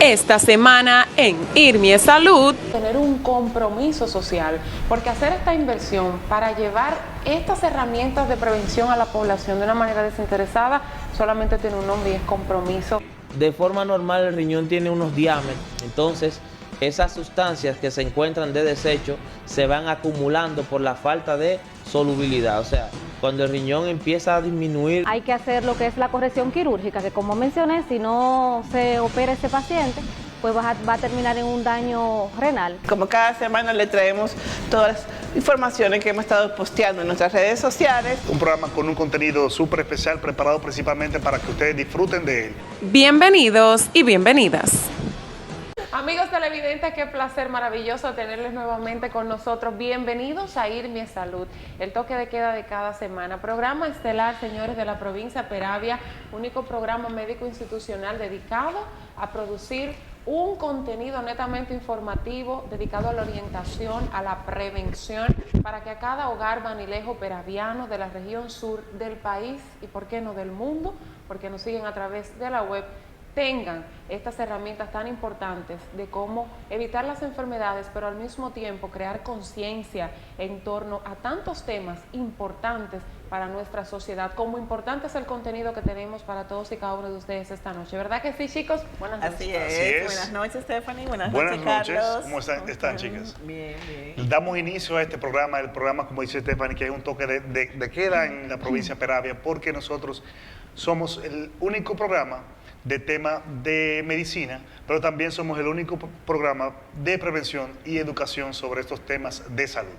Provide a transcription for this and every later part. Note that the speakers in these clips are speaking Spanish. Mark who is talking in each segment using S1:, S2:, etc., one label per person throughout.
S1: Esta semana en IRMIE Salud, tener un compromiso social, porque hacer esta inversión para llevar estas herramientas de prevención a la población de una manera desinteresada solamente tiene un nombre y es compromiso.
S2: De forma normal el riñón tiene unos diámetros, entonces esas sustancias que se encuentran de desecho se van acumulando por la falta de solubilidad, o sea, cuando el riñón empieza a disminuir.
S3: Hay que hacer lo que es la corrección quirúrgica, que como mencioné, si no se opera ese paciente, pues va a terminar en un daño renal.
S4: Como cada semana le traemos todas las informaciones que hemos estado posteando en nuestras redes sociales.
S5: Un programa con un contenido súper especial preparado principalmente para que ustedes disfruten de él.
S1: Bienvenidos y bienvenidas. Amigos televidentes, qué placer maravilloso tenerles nuevamente con nosotros. Bienvenidos a IRMIE Salud, el toque de queda de cada semana. Programa estelar, señores, de la provincia Peravia, único programa médico institucional dedicado a producir un contenido netamente informativo, dedicado a la orientación, a la prevención, para que a cada hogar vanilejo peraviano de la región sur del país y, por qué no, del mundo, porque nos siguen a través de la web, tengan estas herramientas tan importantes de cómo evitar las enfermedades, pero al mismo tiempo crear conciencia en torno a tantos temas importantes para nuestra sociedad, como importante es el contenido que tenemos para todos y cada uno de ustedes esta noche. ¿Verdad que sí, chicos? Buenas noches.
S4: Así es. Buenas noches, Stephanie. Buenas
S5: noches,
S4: Carlos.
S5: ¿Cómo están, chicas?
S4: Bien.
S5: Damos inicio a este programa, el programa, como dice Stephanie, que es un toque de queda en la provincia Peravia, porque nosotros somos el único programa de tema de medicina, pero también somos el único programa de prevención y educación sobre estos temas de salud.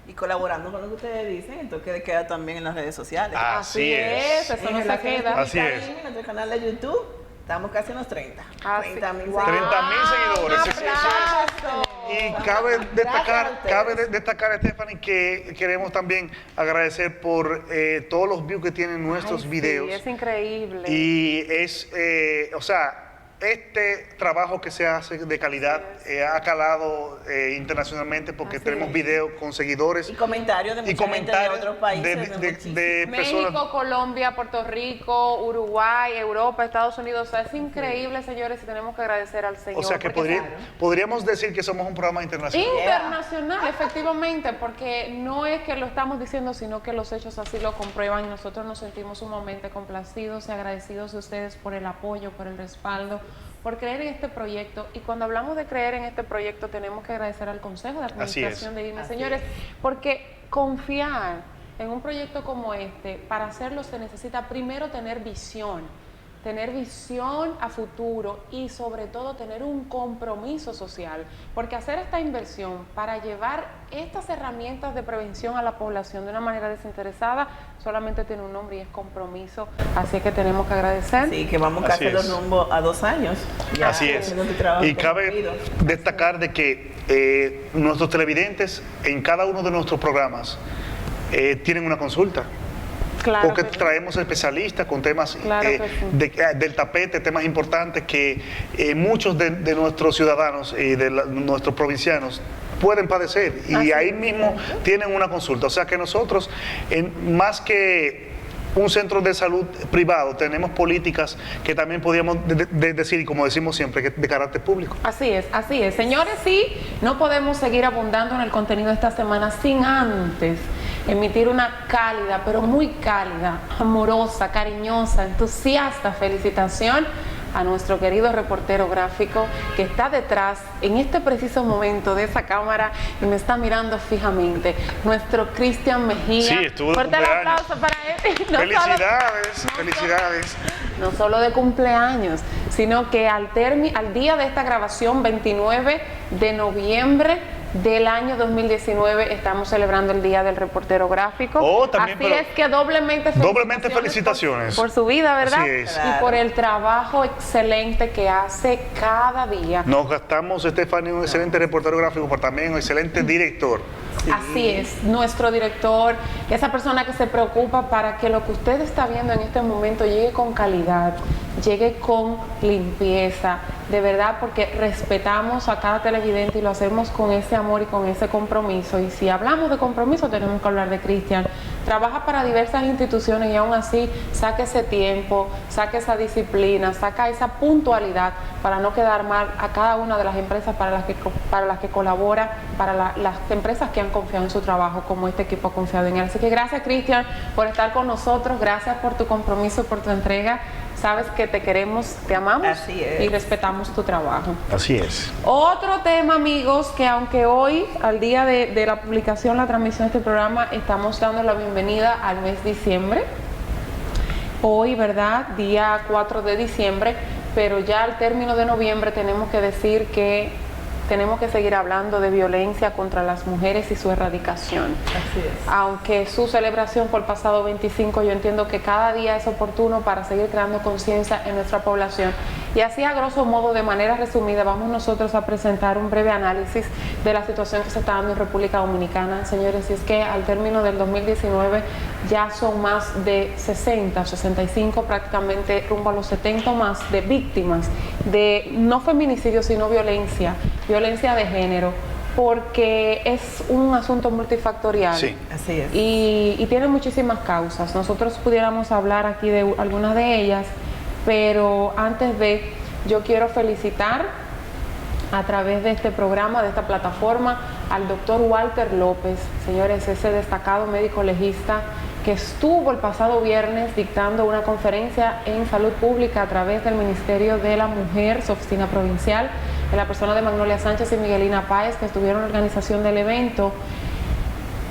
S4: Y colaborando con lo que ustedes dicen, el toque de queda también en las redes sociales.
S5: Así es.
S1: Eso no se queda.
S5: Así es.
S4: En nuestro canal de YouTube estamos casi en los 30. 30.000
S5: seguidores. Y cabe
S4: Gracias
S5: destacar, Stephanie, que queremos también agradecer por todos los views que tienen nuestros videos.
S1: Sí, es increíble.
S5: Y es, este trabajo que se hace de calidad ha calado internacionalmente, porque tenemos videos con seguidores.
S4: Y comentarios de mucha gente de otros países.
S5: De
S1: México,
S5: personas.
S1: Colombia, Puerto Rico, Uruguay, Europa, Estados Unidos. O sea, es increíble, señores, y tenemos que agradecer al Señor.
S5: O sea, que podríamos decir que somos un programa internacional.
S1: Internacional, efectivamente, porque no es que lo estamos diciendo, sino que los hechos así lo comprueban, y nosotros nos sentimos sumamente complacidos y agradecidos de ustedes por el apoyo, por el respaldo, por creer en este proyecto. Y cuando hablamos de creer en este proyecto, tenemos que agradecer al Consejo de Administración de IRMIE, señores, porque confiar en un proyecto como este, para hacerlo se necesita primero tener visión a futuro y sobre todo tener un compromiso social, porque hacer esta inversión para llevar estas herramientas de prevención a la población de una manera desinteresada solamente tiene un nombre y es compromiso. Así es que tenemos que agradecer.
S4: Sí, que vamos casi los rumbo a 2 años. Ya
S5: así es. Y cabe destacar de que nuestros televidentes en cada uno de nuestros programas tienen una consulta.
S1: Claro,
S5: porque traemos especialistas con temas del tapete, temas importantes que muchos de nuestros ciudadanos y de nuestros provincianos pueden padecer, y ahí mismo tienen una consulta. O sea que nosotros, más que un centro de salud privado, tenemos políticas que también podríamos decir, y como decimos siempre, que de carácter público.
S1: Así es. Señores, sí, no podemos seguir abundando en el contenido de esta semana sin antes emitir una cálida, pero muy cálida, amorosa, cariñosa, entusiasta felicitación a nuestro querido reportero gráfico que está detrás en este preciso momento de esa cámara y me está mirando fijamente, nuestro Cristian Mejía.
S5: Sí, estuvo de
S1: fuerte el
S5: cumpleaños.
S1: aplauso para él.
S5: Felicidades.
S1: No solo de cumpleaños, sino que al día de esta grabación, 29 de noviembre del año 2019, estamos celebrando el Día del Reportero Gráfico.
S5: También,
S1: así es que doblemente
S5: felicitaciones
S1: por su vida, ¿verdad?
S5: Así es.
S1: Y por el trabajo excelente que hace cada día.
S5: Nos gastamos, Stephanie, un excelente reportero gráfico, pero también un excelente director.
S1: Sí. Así es, nuestro director, esa persona que se preocupa para que lo que usted está viendo en este momento llegue con calidad, llegue con limpieza, de verdad, porque respetamos a cada televidente y lo hacemos con ese amor y con ese compromiso. Y si hablamos de compromiso, tenemos que hablar de Cristian, trabaja para diversas instituciones y aún así saca ese tiempo, saca esa disciplina, saca esa puntualidad para no quedar mal a cada una de las empresas para las que colabora, para las empresas que han confiado en su trabajo, como este equipo ha confiado en él. Así que gracias, Cristian, por estar con nosotros, gracias por tu compromiso, por tu entrega. Sabes que te queremos, te amamos y respetamos tu trabajo.
S5: Así es.
S1: Otro tema, amigos, que aunque hoy, al día de la publicación, la transmisión de este programa, estamos dando la bienvenida al mes de diciembre. Hoy, ¿verdad? Día 4 de diciembre, pero ya al término de noviembre tenemos que decir que tenemos que seguir hablando de violencia contra las mujeres y su erradicación.
S4: Así es.
S1: Aunque su celebración fue el pasado 25, yo entiendo que cada día es oportuno para seguir creando conciencia en nuestra población. Y así, a grosso modo, de manera resumida, vamos nosotros a presentar un breve análisis de la situación que se está dando en República Dominicana. Señores, y es que al término del 2019 ya son más de 60, 65, prácticamente rumbo a los 70 más de víctimas de no feminicidio, sino violencia de género, porque es un asunto multifactorial.
S5: Sí,
S4: así es.
S1: Y tiene muchísimas causas. Nosotros pudiéramos hablar aquí de algunas de ellas, pero antes de, yo quiero felicitar a través de este programa, de esta plataforma, al doctor Walter López, señores, ese destacado médico legista que estuvo el pasado viernes dictando una conferencia en salud pública a través del Ministerio de la Mujer, su oficina provincial, en la persona de Magnolia Sánchez y Miguelina Páez, que estuvieron en la organización del evento,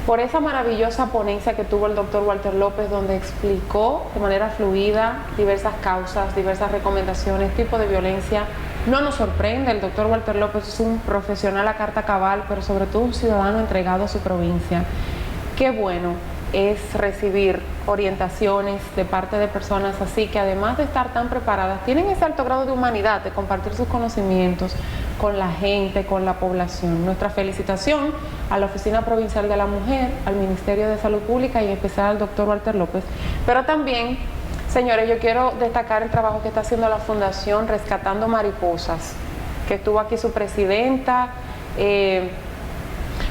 S1: por esa maravillosa ponencia que tuvo el doctor Walter López, donde explicó de manera fluida diversas causas, diversas recomendaciones, tipo de violencia. No nos sorprende, el doctor Walter López es un profesional a carta cabal, pero sobre todo un ciudadano entregado a su provincia. Qué bueno es recibir orientaciones de parte de personas así, que además de estar tan preparadas, tienen ese alto grado de humanidad, de compartir sus conocimientos con la gente, con la población. Nuestra felicitación a la Oficina Provincial de la Mujer, al Ministerio de Salud Pública y en especial al doctor Walter López. Pero también, señores, yo quiero destacar el trabajo que está haciendo la Fundación Rescatando Mariposas, que estuvo aquí su presidenta.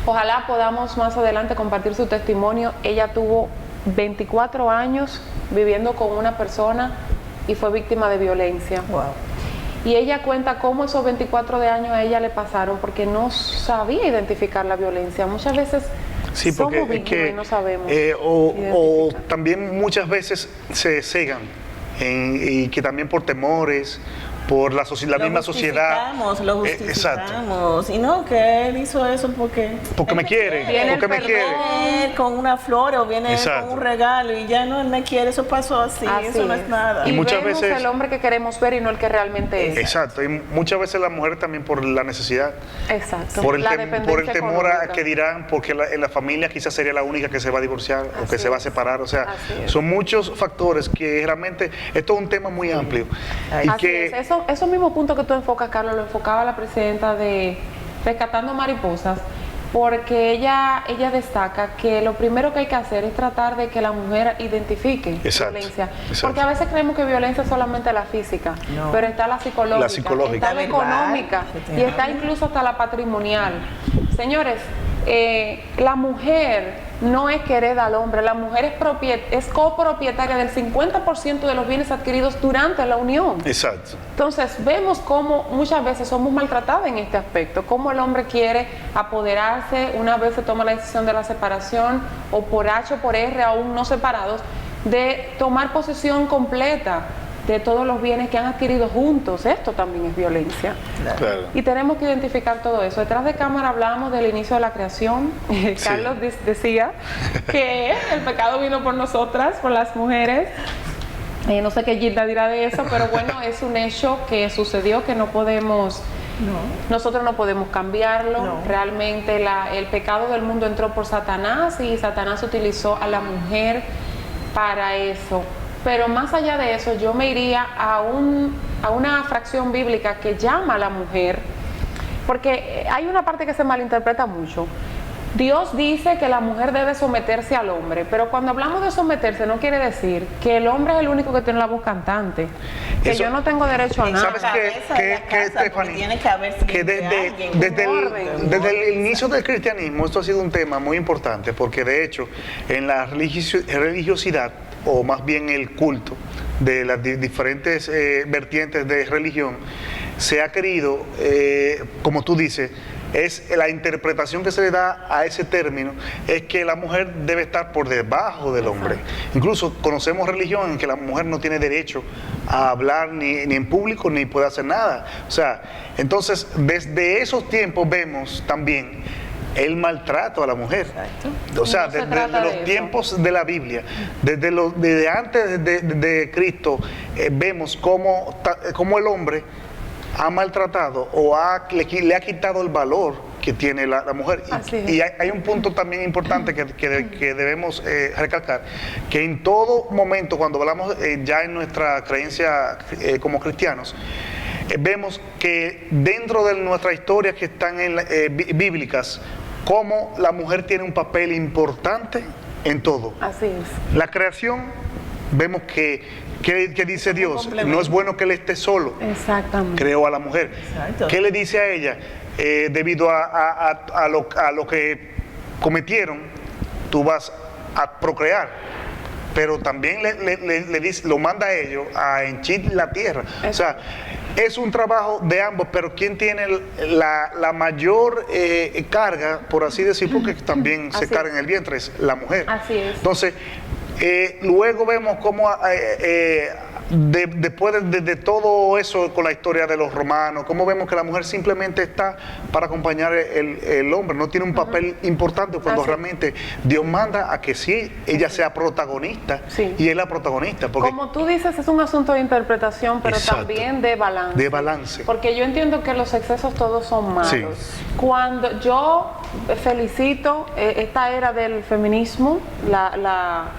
S1: Ojalá podamos más adelante compartir su testimonio. Ella tuvo 24 años viviendo con una persona y fue víctima de violencia.
S4: Wow.
S1: Y ella cuenta cómo esos 24 de años a ella le pasaron porque no sabía identificar la violencia. Muchas veces
S5: sí, porque
S1: somos víctimas y no sabemos.
S5: O también muchas veces se cegan y que también por temores, por la misma sociedad.
S4: Lo justificamos.
S5: Exacto.
S4: Y no, que él hizo eso porque
S5: me quiere, porque me quiere.
S4: Con una flor o viene
S5: Exacto.
S4: con un regalo y ya no, él me quiere, eso pasó así eso no es nada.
S1: Y
S5: muchas
S1: vemos
S5: veces
S1: el hombre que queremos ver y no el que realmente es.
S5: Exacto, y muchas veces la mujer también por la necesidad.
S1: Exacto.
S5: Por el
S1: dependencia
S5: temor a
S1: económica.
S5: que dirán, porque en la familia quizás sería la única que se va a divorciar o que se va a separar. O sea, son muchos factores que realmente esto es un tema muy amplio. Y
S1: Así
S5: que
S1: es. Esos mismos puntos que tú enfocas, Carlos, lo enfocaba la presidenta de Rescatando Mariposas, porque ella destaca que lo primero que hay que hacer es tratar de que la mujer identifique violencia. Porque a veces creemos que violencia es solamente la física, pero está la psicológica, está la económica y está incluso hasta la patrimonial. Señores, la mujer no es que hereda al hombre, la mujer es copropietaria del 50% de los bienes adquiridos durante la unión.
S5: Exacto.
S1: Entonces vemos cómo muchas veces somos maltratadas en este aspecto, cómo el hombre quiere apoderarse una vez se toma la decisión de la separación o por H o por R aún no separados, de tomar posesión completa de todos los bienes que han adquirido juntos. Esto también es violencia.
S5: Claro.
S1: Y tenemos que identificar todo eso. Detrás de cámara hablábamos del inicio de la creación. Carlos decía que el pecado vino por nosotras, por las mujeres. No sé qué Gilda dirá de eso, pero bueno, es un hecho que sucedió, que no podemos... Nosotros no podemos cambiarlo. Realmente el pecado del mundo entró por Satanás y Satanás utilizó a la mujer para eso. Pero más allá de eso, yo me iría a una fracción bíblica que llama a la mujer, porque hay una parte que se malinterpreta mucho. Dios dice que la mujer debe someterse al hombre, pero cuando hablamos de someterse no quiere decir que el hombre es el único que tiene la voz cantante, que yo no tengo derecho a nada.
S5: ¿Sabes qué, Stephanie?
S4: Tiene que haber
S5: Que desde el inicio del cristianismo esto ha sido un tema muy importante, porque de hecho en la religiosidad, o más bien el culto de las diferentes vertientes de religión, se ha querido, como tú dices, es la interpretación que se le da a ese término, es que la mujer debe estar por debajo del hombre. Incluso conocemos religión en que la mujer no tiene derecho a hablar ni en público ni puede hacer nada. O sea, entonces desde esos tiempos vemos también el maltrato a la mujer. O sea, desde los tiempos de la Biblia, desde antes de Cristo, vemos cómo el hombre ha maltratado o le ha quitado el valor que tiene la mujer. Y hay un punto también importante que debemos recalcar, que en todo momento, cuando hablamos ya en nuestra creencia como cristianos, vemos que dentro de nuestras historias que están bíblicas, cómo la mujer tiene un papel importante en todo.
S1: Así es.
S5: La creación, vemos que dice Dios, no es bueno que él esté solo.
S1: Exactamente.
S5: Creó a la mujer.
S4: Exacto.
S5: ¿Qué le dice a ella? Debido a lo que cometieron, tú vas a procrear. Pero también le dice, lo manda a ellos a henchir la tierra. O sea, es un trabajo de ambos, pero ¿quién tiene la mayor carga, por así decir, porque también se carga en el vientre, es la mujer?
S1: Así es.
S5: Entonces, luego vemos cómo después de todo eso con la historia de los romanos, cómo vemos que la mujer simplemente está para acompañar el hombre, no tiene un papel importante cuando realmente Dios manda a que sí, ella sea protagonista, y es la protagonista. Porque,
S1: como tú dices, es un asunto de interpretación, pero también de balance.
S5: De balance.
S1: Porque yo entiendo que los excesos todos son malos.
S5: Sí.
S1: Cuando yo felicito esta era del feminismo, la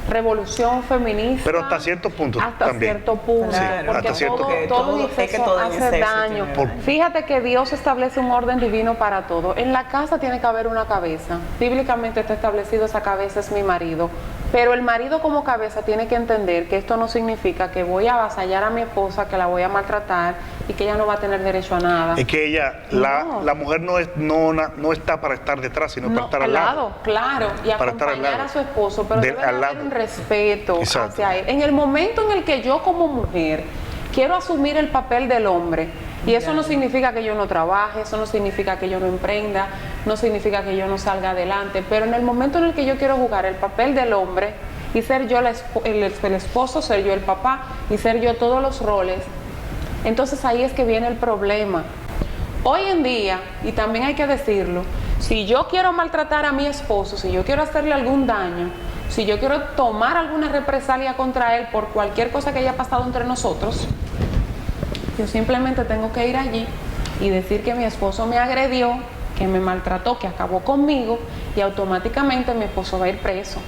S1: revolución feminista,
S5: pero hasta cierto punto
S1: hasta
S5: también.
S1: Cierto punto, porque todo exceso hace daño. Fíjate que Dios establece un orden divino para todo. En la casa tiene que haber una cabeza. Bíblicamente está establecido, esa cabeza es mi marido. Pero el marido como cabeza tiene que entender que esto no significa que voy a avasallar a mi esposa, que la voy a maltratar y que ella no va a tener derecho a nada.
S5: Es que ella, la mujer no está para estar detrás, sino para estar al lado.
S1: Claro, y
S5: para
S1: acompañar a su esposo, pero debe haber un respeto hacia él. En el momento en el que yo como mujer quiero asumir el papel del hombre, y eso no significa que yo no trabaje, eso no significa que yo no emprenda, no significa que yo no salga adelante, pero en el momento en el que yo quiero jugar el papel del hombre y ser yo el esposo, ser yo el papá y ser yo todos los roles, entonces ahí es que viene el problema. Hoy en día, y también hay que decirlo, si yo quiero maltratar a mi esposo, si yo quiero hacerle algún daño, si yo quiero tomar alguna represalia contra él por cualquier cosa que haya pasado entre nosotros, yo simplemente tengo que ir allí y decir que mi esposo me agredió, que me maltrató, que acabó conmigo, y automáticamente mi esposo va a ir preso.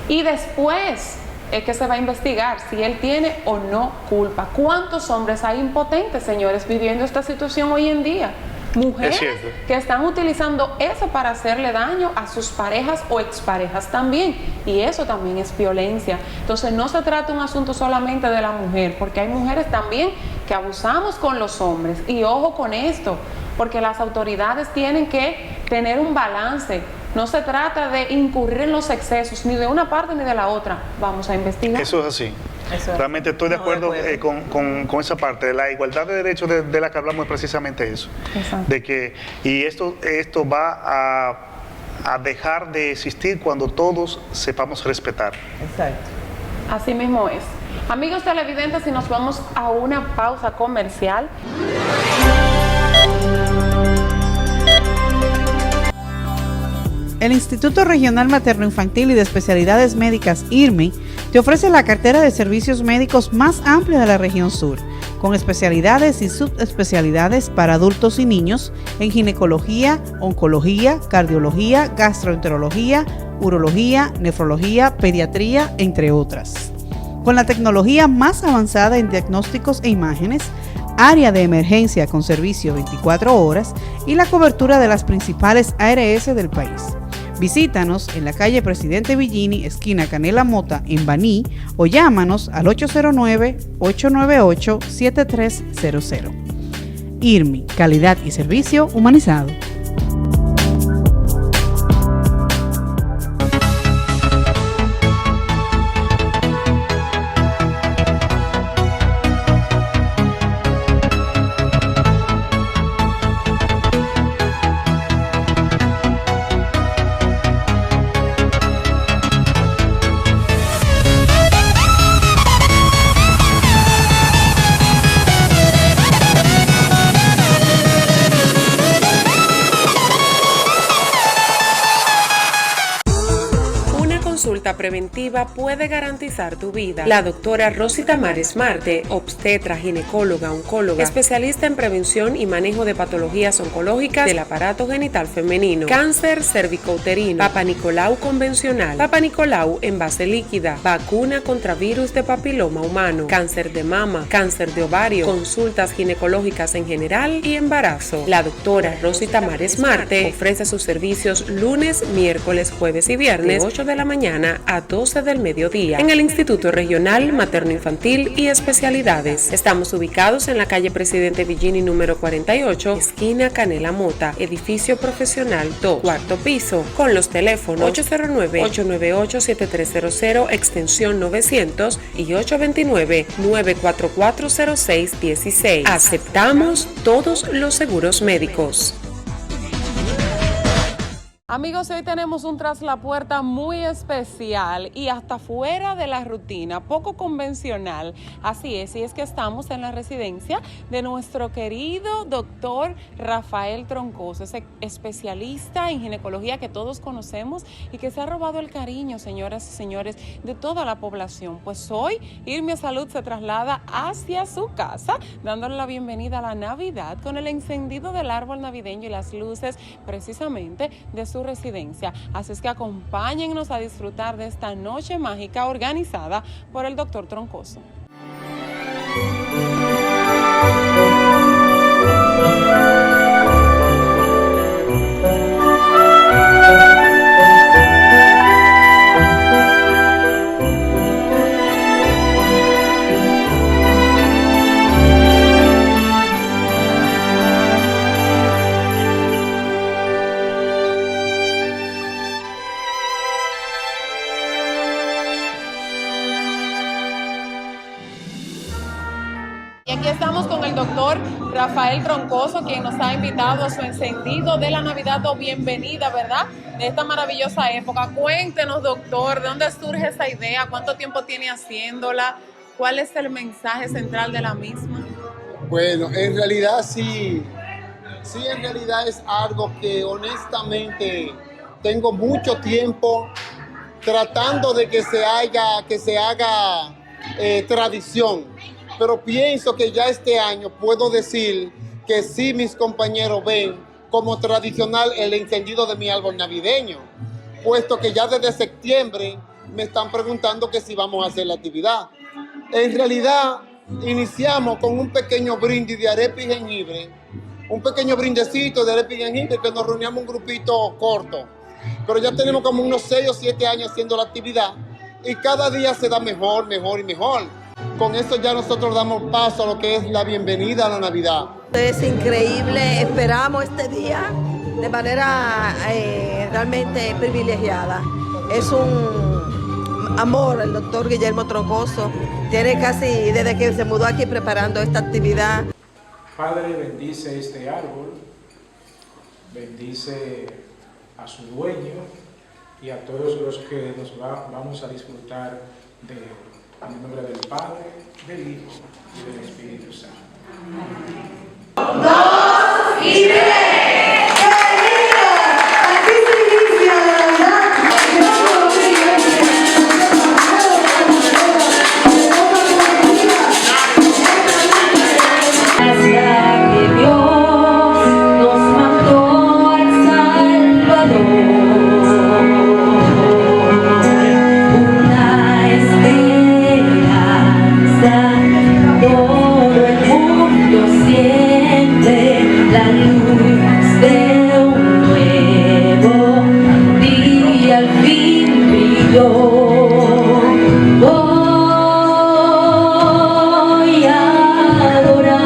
S1: Y después es que se va a investigar si él tiene o no culpa. ¿Cuántos hombres hay impotentes, señores, viviendo esta situación hoy en día? Mujeres que están utilizando eso para hacerle daño a sus parejas o exparejas también, y eso también es violencia. Entonces no se trata un asunto solamente de la mujer, porque hay mujeres también que abusamos con los hombres, y ojo con esto, porque las autoridades tienen que tener un balance. No se trata de incurrir en los excesos, ni de una parte ni de la otra. Vamos a investigar.
S5: Eso es así. Realmente estoy de acuerdo con esa parte de la igualdad de derechos de la que hablamos, es precisamente eso. Exacto. De que, y esto va a dejar de existir cuando todos sepamos respetar.
S4: Exacto.
S1: Así mismo es. Amigos televidentes, y nos vamos a una pausa comercial.
S6: El Instituto Regional Materno Infantil y de Especialidades Médicas IRMI te ofrece la cartera de servicios médicos más amplia de la región sur, con especialidades y subespecialidades para adultos y niños en ginecología, oncología, cardiología, gastroenterología, urología, nefrología, pediatría, entre otras. Con la tecnología más avanzada en diagnósticos e imágenes, área de emergencia con servicio 24 horas y la cobertura de las principales ARS del país. Visítanos en la calle Presidente Villini, esquina Canela Mota, en Baní, o llámanos al 809-898-7300. IRMI, calidad y servicio humanizado.
S1: Consulta preventiva puede garantizar tu vida. La doctora Rosy Tamares Marte, obstetra, ginecóloga, oncóloga, especialista en prevención y manejo de patologías oncológicas del aparato genital femenino, cáncer cervicouterino, Papa Nicolau convencional, Papa Nicolau en base líquida, vacuna contra virus de papiloma humano, cáncer de mama, cáncer de ovario, consultas ginecológicas en general y embarazo. La doctora Rosy Tamares Marte ofrece sus servicios lunes, miércoles, jueves y viernes de 8 de la mañana a 12 del mediodía en el Instituto Regional Materno-Infantil y Especialidades. Estamos ubicados en la calle Presidente Villini número 48, esquina Canela Mota, edificio profesional 2, cuarto piso, con los teléfonos 809-898-7300, extensión 900 y 829-944-0616. Aceptamos todos los seguros médicos.
S7: Amigos, hoy tenemos un Tras la Puerta muy especial y hasta fuera de la rutina, poco convencional. Así es, y es que estamos en la residencia de nuestro querido doctor Rafael Troncoso, ese especialista en ginecología que todos conocemos y que se ha robado el cariño, señoras y señores, de toda la población. Pues hoy, Irmi Salud se traslada hacia su casa, dándole la bienvenida a la Navidad con el encendido del árbol navideño y las luces precisamente de su residencia. Así es que acompáñennos a disfrutar de esta noche mágica organizada por el doctor Troncoso. Aquí estamos con el doctor Rafael Troncoso, quien nos ha invitado a su encendido de la Navidad o bienvenida, ¿verdad?, de esta maravillosa época. Cuéntenos, doctor, ¿de dónde surge esa idea? ¿Cuánto tiempo tiene haciéndola? ¿Cuál es el mensaje central de la misma?
S8: Bueno, en realidad sí, en realidad es algo que honestamente tengo mucho tiempo tratando de que se haga tradición. Pero pienso que ya este año puedo decir que sí, mis compañeros ven como tradicional el encendido de mi árbol navideño, puesto que ya desde septiembre me están preguntando que si vamos a hacer la actividad. En realidad, iniciamos con un pequeño brindis de arepa y jengibre, un pequeño brindecito de arepa y jengibre que nos reuníamos un grupito corto. Pero ya tenemos como unos 6 o 7 años haciendo la actividad y cada día se da mejor, mejor y mejor. Con eso ya nosotros damos paso a lo que es la bienvenida a la Navidad.
S9: Es increíble, esperamos este día de manera realmente privilegiada. Es un amor el doctor Guillermo Troncoso. Tiene casi desde que se mudó aquí preparando esta actividad.
S10: Padre, bendice este árbol, bendice a su dueño y a todos los que nos vamos a disfrutar de él. En el nombre del Padre, del Hijo y del Espíritu Santo.
S11: 2 y 3. Aquí se inicia la Navidad.
S12: Todo el mundo
S11: yo voy a adorar.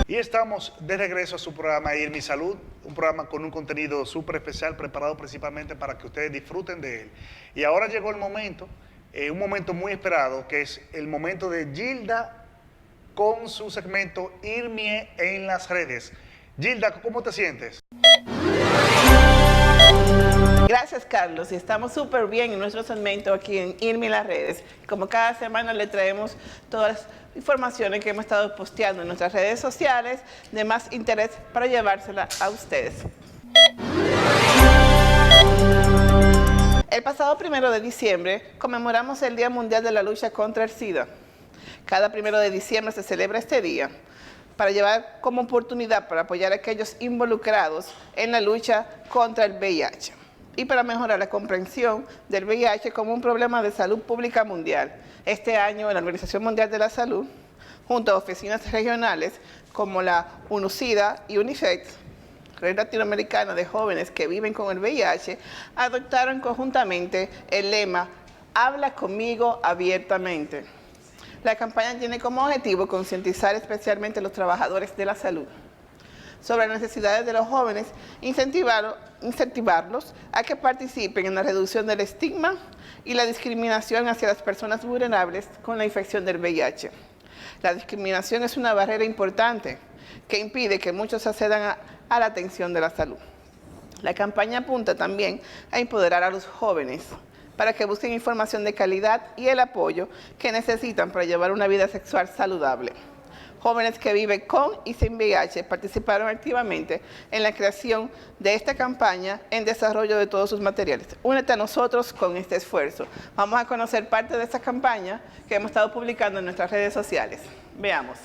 S5: Y estamos de regreso a su programa IRMI Salud, un programa con un contenido súper especial preparado principalmente para que ustedes disfruten de él. Y ahora llegó el momento, un momento muy esperado, que es el momento de Gilda con su segmento IRMI en las redes. Gilda, ¿cómo te sientes?
S4: Gracias, Carlos, y estamos súper bien en nuestro segmento aquí en IRMI en las redes. Como cada semana le traemos todas las informaciones que hemos estado posteando en nuestras redes sociales de más interés para llevársela a ustedes. El pasado 1 de diciembre conmemoramos el Día Mundial de la Lucha contra el SIDA. Cada 1 de diciembre se celebra este día para llevar como oportunidad para apoyar a aquellos involucrados en la lucha contra el VIH y para mejorar la comprensión del VIH como un problema de salud pública mundial. Este año, la Organización Mundial de la Salud, junto a oficinas regionales como la UNUSIDA y UNICEF, Red Latinoamericana de Jóvenes que Viven con el VIH, adoptaron conjuntamente el lema "Habla conmigo abiertamente". La campaña tiene como objetivo concientizar especialmente a los trabajadores de la salud sobre las necesidades de los jóvenes, incentivarlos a que participen en la reducción del estigma y la discriminación hacia las personas vulnerables con la infección del VIH. La discriminación es una barrera importante que impide que muchos accedan a la atención de la salud. La campaña apunta también a empoderar a los jóvenes para que busquen información de calidad y el apoyo que necesitan para llevar una vida sexual saludable. Jóvenes que viven con y sin VIH participaron activamente en la creación de esta campaña en desarrollo de todos sus materiales. Únete a nosotros con este esfuerzo. Vamos a conocer parte de esta campaña que hemos estado publicando en nuestras redes sociales. Veamos.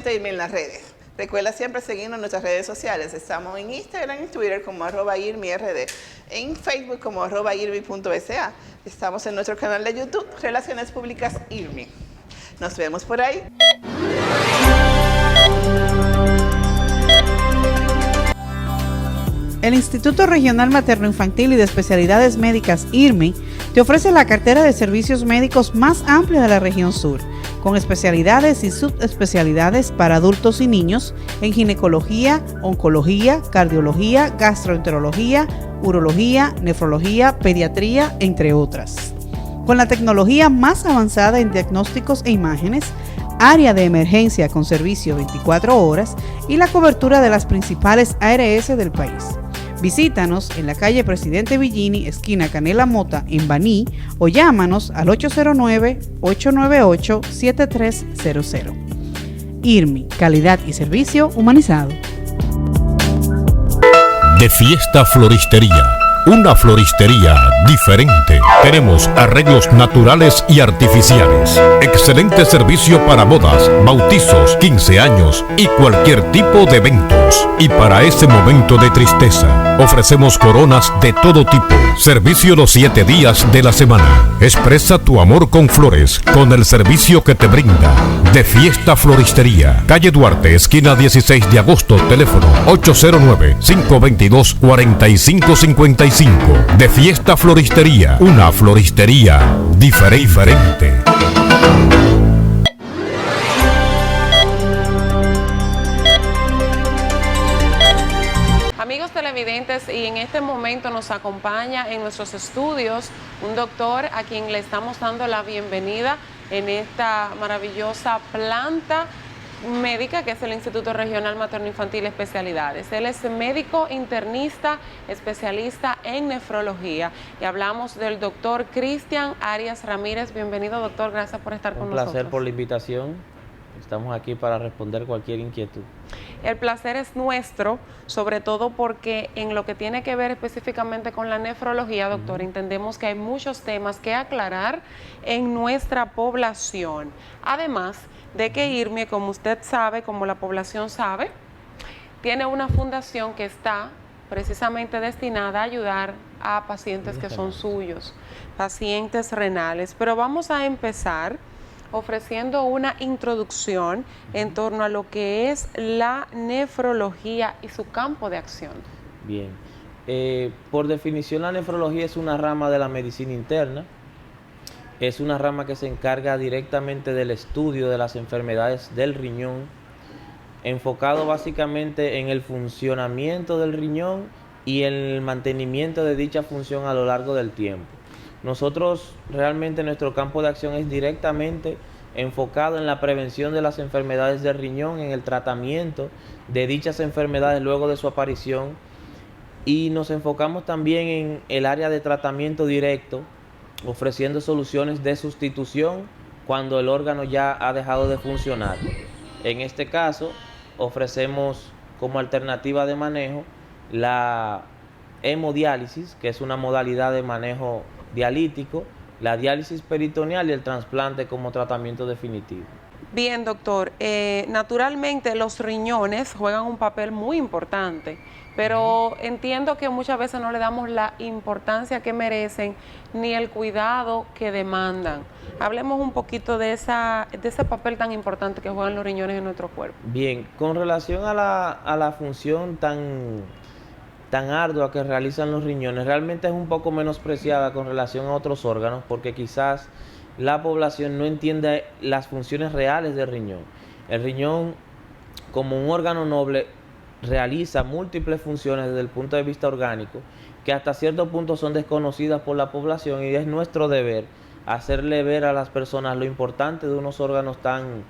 S4: En las redes. Recuerda siempre seguirnos en nuestras redes sociales. Estamos en Instagram y Twitter como @IRMIRD, en Facebook como @IRMI.sa. Estamos en nuestro canal de YouTube, Relaciones Públicas IRMI. Nos vemos por ahí.
S6: El Instituto Regional Materno Infantil y de Especialidades Médicas IRMI te ofrece la cartera de servicios médicos más amplia de la región sur, con especialidades y subespecialidades para adultos y niños en ginecología, oncología, cardiología, gastroenterología, urología, nefrología, pediatría, entre otras. Con la tecnología más avanzada en diagnósticos e imágenes, área de emergencia con servicio 24 horas y la cobertura de las principales ARS del país. Visítanos en la calle Presidente Villini, esquina Canela Mota, en Baní, o llámanos al 809-898-7300. IRMI, calidad y servicio humanizado.
S12: De Fiesta Floristería, una floristería diferente. Tenemos arreglos naturales y artificiales. Excelente servicio para bodas, bautizos, 15 años y cualquier tipo de eventos. Y para ese momento de tristeza, ofrecemos coronas de todo tipo. Servicio los 7 días de la semana. Expresa tu amor con flores, con el servicio que te brinda De Fiesta Floristería. Calle Duarte, esquina 16 de agosto, teléfono 809-522-4555. De Fiesta Floristería, una floristería diferente.
S7: Amigos televidentes, y en este momento nos acompaña en nuestros estudios un doctor a quien le estamos dando la bienvenida en esta maravillosa planta médica que es el Instituto Regional Materno Infantil Especialidades. Él es médico internista, especialista en nefrología, y hablamos del doctor Cristian Arias Ramírez. Bienvenido, doctor, gracias por estar con nosotros.
S2: Un placer por la invitación. Estamos aquí para responder cualquier inquietud.
S7: El placer es nuestro, sobre todo porque en lo que tiene que ver específicamente con la nefrología, doctor, entendemos que hay muchos temas que aclarar en nuestra población. Además de que IRMI, como usted sabe, como la población sabe, tiene una fundación que está precisamente destinada a ayudar a pacientes que son suyos, pacientes renales. Pero vamos a empezar ofreciendo una introducción en torno a lo que es la nefrología y su campo de acción.
S2: Bien, por definición la nefrología es una rama de la medicina interna, es una rama que se encarga directamente del estudio de las enfermedades del riñón, enfocado básicamente en el funcionamiento del riñón y en el mantenimiento de dicha función a lo largo del tiempo. Nosotros realmente nuestro campo de acción es directamente enfocado en la prevención de las enfermedades del riñón, en el tratamiento de dichas enfermedades luego de su aparición, y nos enfocamos también en el área de tratamiento directo, ofreciendo soluciones de sustitución cuando el órgano ya ha dejado de funcionar. En este caso, ofrecemos como alternativa de manejo la hemodiálisis, que es una modalidad de manejo dialítico, la diálisis peritoneal y el trasplante como tratamiento definitivo.
S7: Bien, doctor, naturalmente los riñones juegan un papel muy importante, pero entiendo que muchas veces no le damos la importancia que merecen ni el cuidado que demandan. Hablemos un poquito de ese papel tan importante que juegan los riñones en nuestro cuerpo.
S2: Bien, con relación a la función tan ardua que realizan los riñones, realmente es un poco menospreciada con relación a otros órganos, porque quizás la población no entiende las funciones reales del riñón. El riñón, como un órgano noble, realiza múltiples funciones desde el punto de vista orgánico que hasta cierto punto son desconocidas por la población, y es nuestro deber hacerle ver a las personas lo importante de unos órganos tan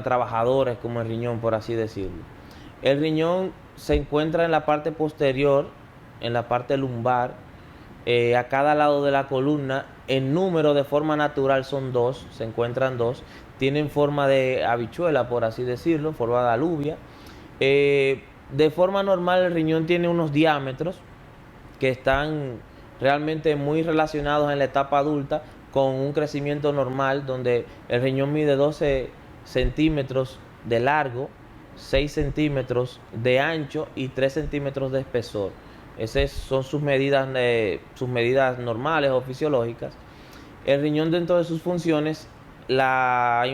S2: trabajadores como el riñón, por así decirlo. El riñón se encuentra en la parte posterior, en la parte lumbar, a cada lado de la columna. En número de forma natural son 2, se encuentran 2, tienen forma de habichuela, por así decirlo, forma de alubia. De forma normal el riñón tiene unos diámetros que están realmente muy relacionados en la etapa adulta con un crecimiento normal, donde el riñón mide 12 centímetros de largo, 6 centímetros de ancho y 3 centímetros de espesor. Esas son sus medidas normales o fisiológicas. El riñón, dentro de sus funciones, la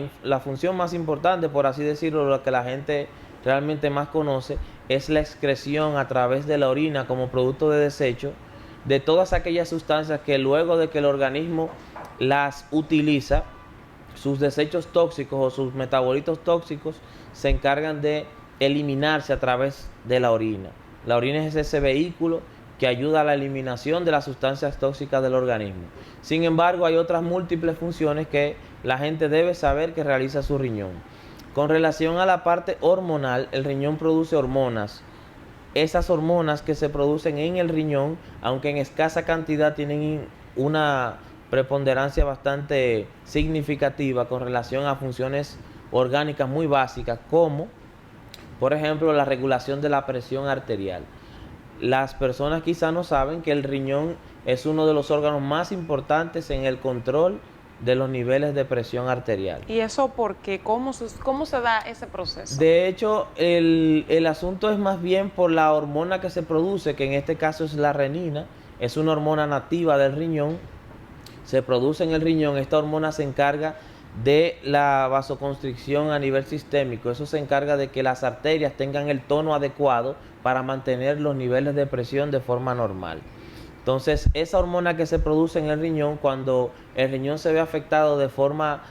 S2: función más importante, por así decirlo, lo que la gente realmente más conoce, es la excreción a través de la orina como producto de desecho de todas aquellas sustancias que luego de que el organismo las utiliza, sus desechos tóxicos o sus metabolitos tóxicos se encargan de eliminarse a través de la orina. La orina es ese vehículo que ayuda a la eliminación de las sustancias tóxicas del organismo. Sin embargo, hay otras múltiples funciones que la gente debe saber que realiza su riñón. Con relación a la parte hormonal, el riñón produce hormonas. Esas hormonas que se producen en el riñón, aunque en escasa cantidad, tienen una preponderancia bastante significativa con relación a funciones orgánicas muy básicas, como por ejemplo la regulación de la presión arterial. las personas quizá no saben que el riñón es uno de los órganos más importantes en el control de los niveles de presión arterial.
S7: ¿Y eso por qué? ¿Cómo se da ese proceso?
S2: De hecho, el asunto es más bien por la hormona que se produce, que en este caso es la renina, es una hormona nativa del riñón, se produce en el riñón. Esta hormona se encarga de la vasoconstricción a nivel sistémico, eso se encarga de que las arterias tengan el tono adecuado para mantener los niveles de presión de forma normal. Entonces, esa hormona que se produce en el riñón, cuando el riñón se ve afectado de forma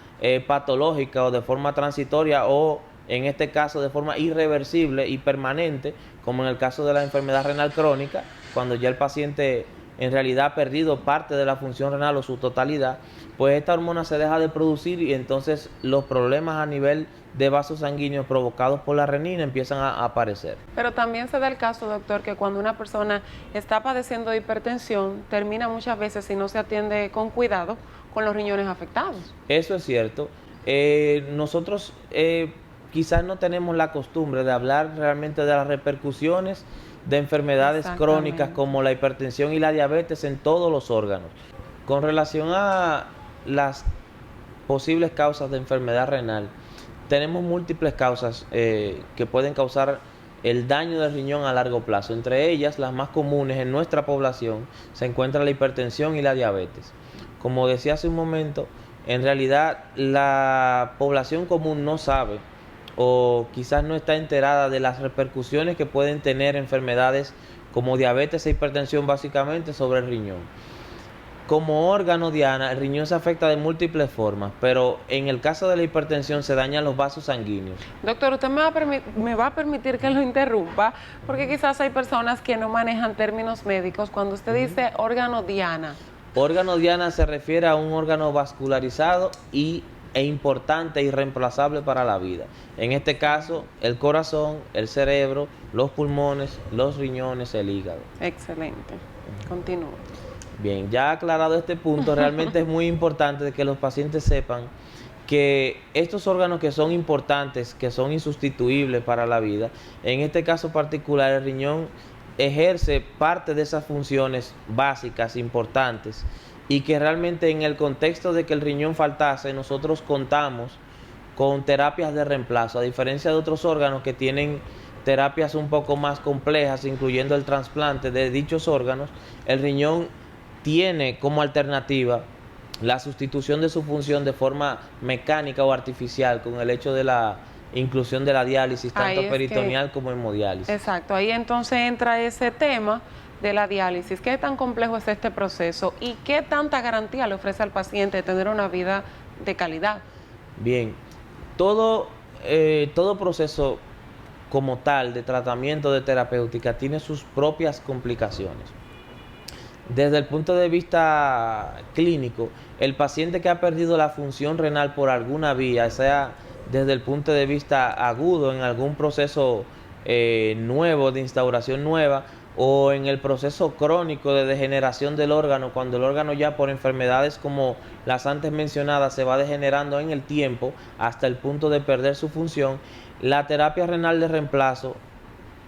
S2: patológica o de forma transitoria o en este caso de forma irreversible y permanente, como en el caso de la enfermedad renal crónica, cuando ya el paciente en realidad ha perdido parte de la función renal o su totalidad, pues esta hormona se deja de producir y entonces los problemas a nivel de vasos sanguíneos provocados por la renina empiezan a aparecer.
S7: Pero también se da el caso, doctor, que cuando una persona está padeciendo de hipertensión, termina muchas veces, si no se atiende con cuidado, con los riñones afectados.
S2: Eso es cierto. Nosotros quizás no tenemos la costumbre de hablar realmente de las repercusiones de enfermedades crónicas como la hipertensión y la diabetes en todos los órganos. Con relación a las posibles causas de enfermedad renal, tenemos múltiples causas que pueden causar el daño del riñón a largo plazo. Entre ellas, las más comunes en nuestra población, se encuentra la hipertensión y la diabetes. Como decía hace un momento, en realidad la población común no sabe o quizás no está enterada de las repercusiones que pueden tener enfermedades como diabetes e hipertensión básicamente sobre el riñón. Como órgano, Diana, el riñón se afecta de múltiples formas, pero en el caso de la hipertensión se dañan los vasos sanguíneos.
S7: Doctor, usted me va a permitir que lo interrumpa, porque quizás hay personas que no manejan términos médicos. Cuando usted dice órgano Diana.
S2: Órgano Diana se refiere a un órgano vascularizado e importante e irreemplazable para la vida. En este caso, el corazón, el cerebro, los pulmones, los riñones, el hígado.
S7: Excelente. Continúa.
S2: Bien, ya aclarado este punto, realmente es muy importante que los pacientes sepan que estos órganos que son importantes, que son insustituibles para la vida, en este caso particular el riñón ejerce parte de esas funciones básicas, importantes, y que realmente en el contexto de que el riñón faltase, nosotros contamos con terapias de reemplazo, a diferencia de otros órganos que tienen terapias un poco más complejas, incluyendo el trasplante de dichos órganos. El riñón tiene como alternativa la sustitución de su función de forma mecánica o artificial con el hecho de la inclusión de la diálisis, tanto peritoneal como hemodiálisis.
S7: Exacto, ahí entonces entra ese tema de la diálisis. ¿Qué tan complejo es este proceso y qué tanta garantía le ofrece al paciente de tener una vida de calidad?
S2: Bien, todo proceso como tal de tratamiento de terapéutica tiene sus propias complicaciones. Desde el punto de vista clínico, el paciente que ha perdido la función renal por alguna vía, sea desde el punto de vista agudo en algún proceso nuevo, de instauración nueva, o en el proceso crónico de degeneración del órgano, cuando el órgano ya por enfermedades como las antes mencionadas se va degenerando en el tiempo hasta el punto de perder su función, la terapia renal de reemplazo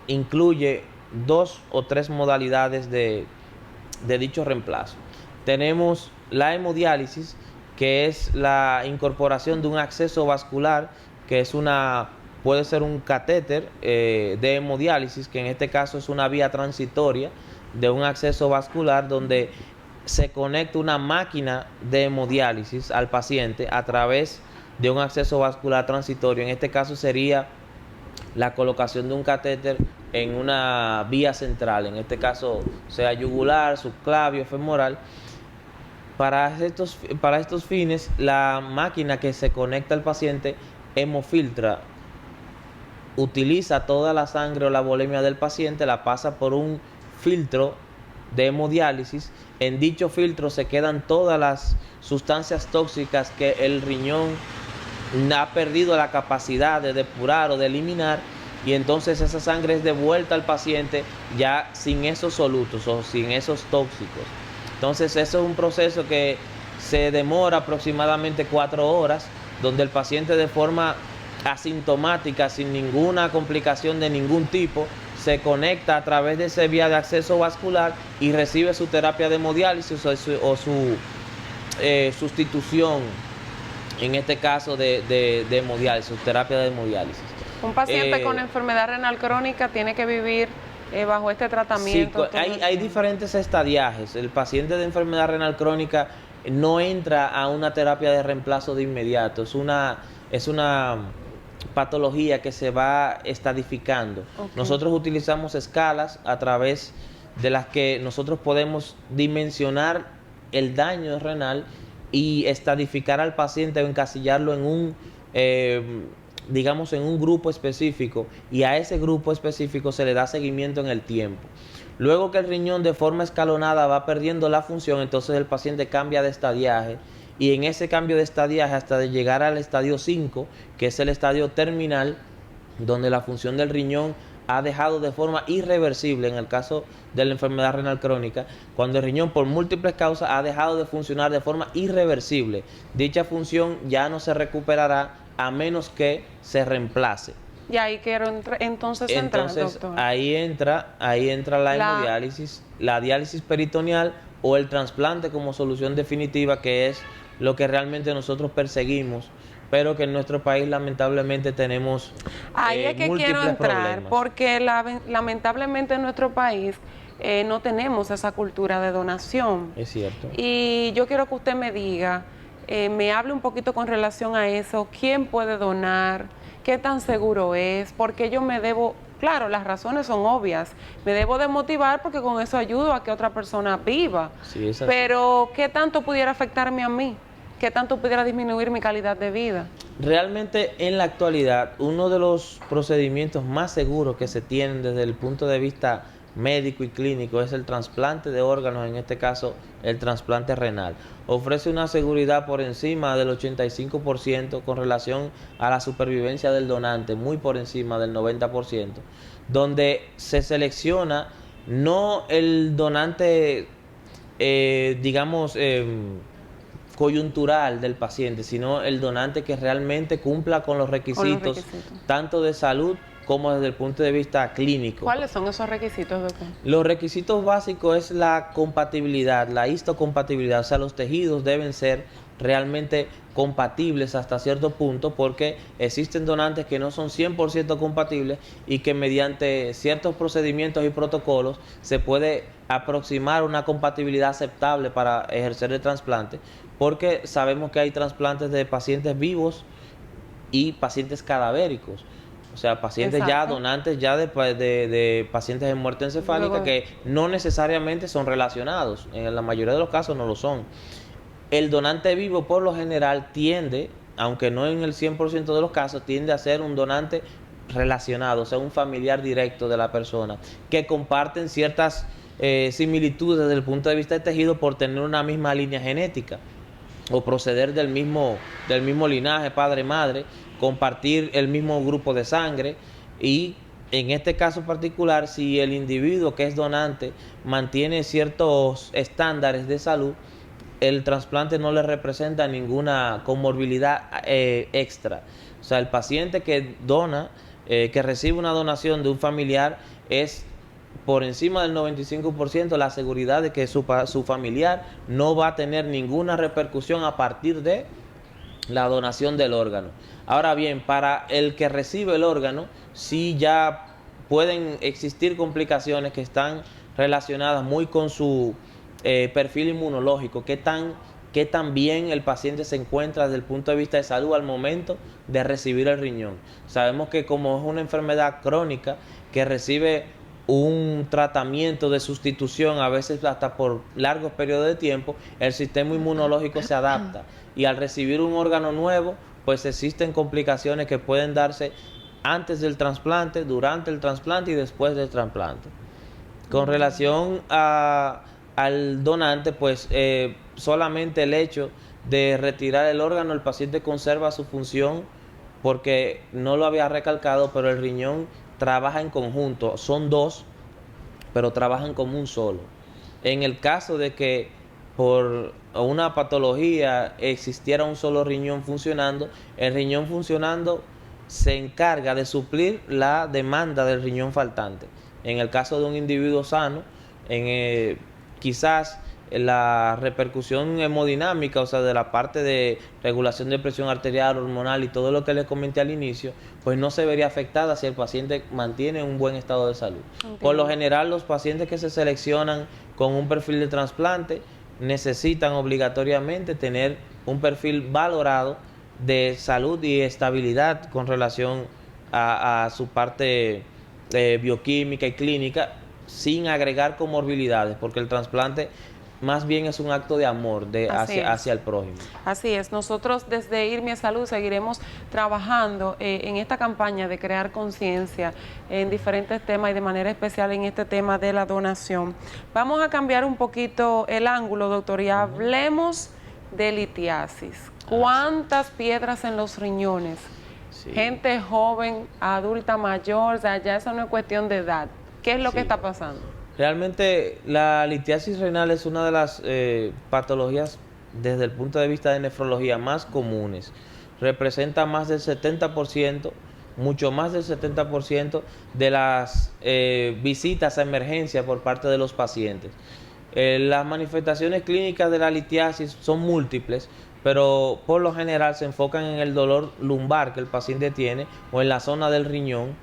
S2: incluye 2 o 3 modalidades de dicho reemplazo. Tenemos la hemodiálisis, que es la incorporación de un acceso vascular, que es puede ser un catéter de hemodiálisis, que en este caso es una vía transitoria de un acceso vascular donde se conecta una máquina de hemodiálisis al paciente a través de un acceso vascular transitorio. En este caso sería la colocación de un catéter en una vía central, en este caso sea yugular, subclavio, femoral. Para estos fines, la máquina que se conecta al paciente hemofiltra, utiliza toda la sangre o la volemia del paciente, la pasa por un filtro de hemodiálisis. En dicho filtro se quedan todas las sustancias tóxicas que el riñón ha perdido la capacidad de depurar o de eliminar, y entonces esa sangre es devuelta al paciente ya sin esos solutos o sin esos tóxicos. Entonces eso es un proceso que se demora aproximadamente 4 horas, donde el paciente de forma asintomática, sin ninguna complicación de ningún tipo, se conecta a través de esa vía de acceso vascular y recibe su terapia de hemodiálisis o su sustitución, en este caso de hemodiálisis, su terapia de hemodiálisis.
S1: Un paciente con enfermedad renal crónica tiene que vivir bajo este tratamiento.
S2: Sí, hay diferentes estadiajes. El paciente de enfermedad renal crónica no entra a una terapia de reemplazo de inmediato. Es una patología que se va estadificando. Okay. Nosotros utilizamos escalas a través de las que nosotros podemos dimensionar el daño renal y estadificar al paciente o encasillarlo en un digamos en un grupo específico, y a ese grupo específico se le da seguimiento en el tiempo. Luego que el riñón de forma escalonada va perdiendo la función, entonces el paciente cambia de estadiaje, y en ese cambio de estadiaje hasta de llegar al estadio 5, que es el estadio terminal, donde la función del riñón ha dejado de forma irreversible, en el caso de la enfermedad renal crónica, cuando el riñón por múltiples causas ha dejado de funcionar de forma irreversible. Dicha función ya no se recuperará a menos que se reemplace.
S1: Y ahí quiero entonces entrar, doctor.
S2: Ahí entra la hemodiálisis, la diálisis peritoneal o el trasplante como solución definitiva, que es lo que realmente nosotros perseguimos, pero que en nuestro país lamentablemente tenemos
S1: ahí es que quiero entrar,
S2: problemas.
S1: Porque lamentablemente en nuestro país no tenemos esa cultura de donación.
S2: Es cierto.
S1: Y yo quiero que usted me diga, me hable un poquito con relación a eso. ¿Quién puede donar? ¿Qué tan seguro es? Porque yo me debo, claro, las razones son obvias, me debo de motivar porque con eso ayudo a que otra persona viva.
S2: Sí, es así.
S1: Pero ¿qué tanto pudiera afectarme a mí? ¿Qué tanto pudiera disminuir mi calidad de vida?
S2: Realmente en la actualidad uno de los procedimientos más seguros que se tienen desde el punto de vista médico y clínico es el trasplante de órganos, en este caso el trasplante renal. Ofrece una seguridad por encima del 85% con relación a la supervivencia del donante, muy por encima del 90%, donde se selecciona no el donante, coyuntural del paciente, sino el donante que realmente cumpla con los requisitos, tanto de salud como desde el punto de vista clínico.
S1: ¿Cuáles son esos requisitos, doctor?
S2: Los requisitos básicos es la compatibilidad, la histocompatibilidad, o sea, los tejidos deben ser realmente compatibles hasta cierto punto, porque existen donantes que no son 100% compatibles y que mediante ciertos procedimientos y protocolos se puede aproximar una compatibilidad aceptable para ejercer el trasplante, porque sabemos que hay trasplantes de pacientes vivos y pacientes cadavéricos. O sea, pacientes ya, donantes ya de pacientes en muerte encefálica que no necesariamente son relacionados. En la mayoría de los casos no lo son. El donante vivo por lo general tiende, aunque no en el 100% de los casos, tiende a ser un donante relacionado, o sea, un familiar directo de la persona, que comparten ciertas similitudes desde el punto de vista del tejido por tener una misma línea genética o proceder del mismo linaje, padre-madre, compartir el mismo grupo de sangre. Y en este caso particular, si el individuo que es donante mantiene ciertos estándares de salud, el trasplante no le representa ninguna comorbilidad extra. O sea, el paciente que dona, que recibe una donación de un familiar, es por encima del 95% la seguridad de que su familiar no va a tener ninguna repercusión a partir de la donación del órgano. Ahora bien, para el que recibe el órgano, sí ya pueden existir complicaciones que están relacionadas muy con su perfil inmunológico, qué tan bien el paciente se encuentra desde el punto de vista de salud al momento de recibir el riñón. Sabemos que como es una enfermedad crónica que recibe un tratamiento de sustitución, a veces hasta por largos periodos de tiempo, el sistema inmunológico se adapta, y al recibir un órgano nuevo, pues existen complicaciones que pueden darse antes del trasplante, durante el trasplante y después del trasplante. Con relación al donante, pues solamente el hecho de retirar el órgano, el paciente conserva su función, porque no lo había recalcado, pero el riñón trabaja en conjunto, son dos, pero trabajan como un solo. En el caso de que por una patología existiera un solo riñón funcionando, el riñón funcionando se encarga de suplir la demanda del riñón faltante. En el caso de un individuo sano, quizás la repercusión hemodinámica, o sea, de la parte de regulación de presión arterial, hormonal y todo lo que les comenté al inicio, pues no se vería afectada si el paciente mantiene un buen estado de salud. Entiendo. Por lo general, los pacientes que se seleccionan con un perfil de trasplante necesitan obligatoriamente tener un perfil valorado de salud y estabilidad con relación a su parte bioquímica y clínica, sin agregar comorbilidades, porque el trasplante más bien es un acto de amor hacia el prójimo.
S7: Así es. Nosotros desde IRMI Salud seguiremos trabajando en esta campaña de crear conciencia en diferentes temas y de manera especial en este tema de la donación. Vamos a cambiar un poquito el ángulo, doctor, y hablemos de litiasis. ¿Cuántas piedras en los riñones? Sí. Gente joven, adulta, mayor, o sea, ya eso no es cuestión de edad. ¿Qué es lo que está pasando?
S2: Realmente la litiasis renal es una de las patologías desde el punto de vista de nefrología más comunes. Representa más del 70%, mucho más del 70% de las visitas a emergencia por parte de los pacientes. Las manifestaciones clínicas de la litiasis son múltiples, pero por lo general se enfocan en el dolor lumbar que el paciente tiene o en la zona del riñón.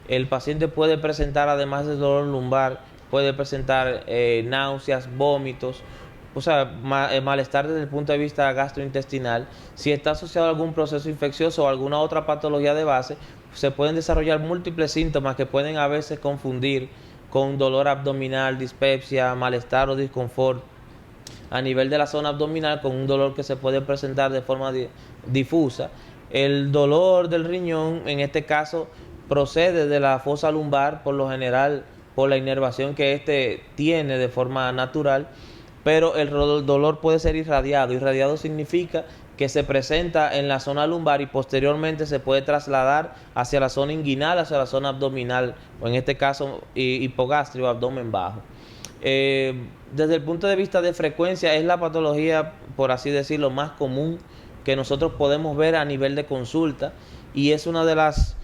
S2: El paciente puede presentar, además del dolor lumbar, puede presentar náuseas, vómitos, o sea, malestar desde el punto de vista gastrointestinal. Si está asociado a algún proceso infeccioso o alguna otra patología de base, se pueden desarrollar múltiples síntomas que pueden a veces confundir con dolor abdominal, dispepsia, malestar o disconfort a nivel de la zona abdominal, con un dolor que se puede presentar de forma difusa. El dolor del riñón, en este caso, procede de la fosa lumbar, por lo general por la inervación que éste tiene de forma natural, pero el dolor puede ser irradiado. Irradiado significa que se presenta en la zona lumbar y posteriormente se puede trasladar hacia la zona inguinal, hacia la zona abdominal, o en este caso hipogastrio, abdomen bajo. Desde el punto de vista de frecuencia, es la patología, por así decirlo, más común que nosotros podemos ver a nivel de consulta, y es una de las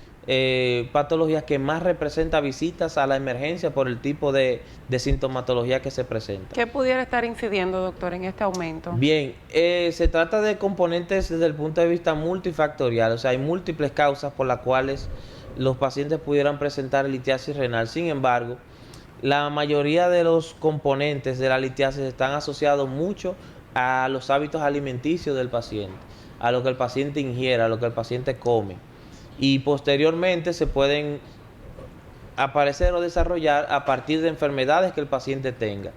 S2: patologías que más representa visitas a la emergencia por el tipo de sintomatología que se presenta.
S7: ¿Qué pudiera estar incidiendo, doctor, en este aumento?
S2: Bien, se trata de componentes desde el punto de vista multifactorial, o sea, hay múltiples causas por las cuales los pacientes pudieran presentar litiasis renal. Sin embargo, la mayoría de los componentes de la litiasis están asociados mucho a los hábitos alimenticios del paciente, a lo que el paciente ingiere, a lo que el paciente come. Y posteriormente se pueden aparecer o desarrollar a partir de enfermedades que el paciente tenga.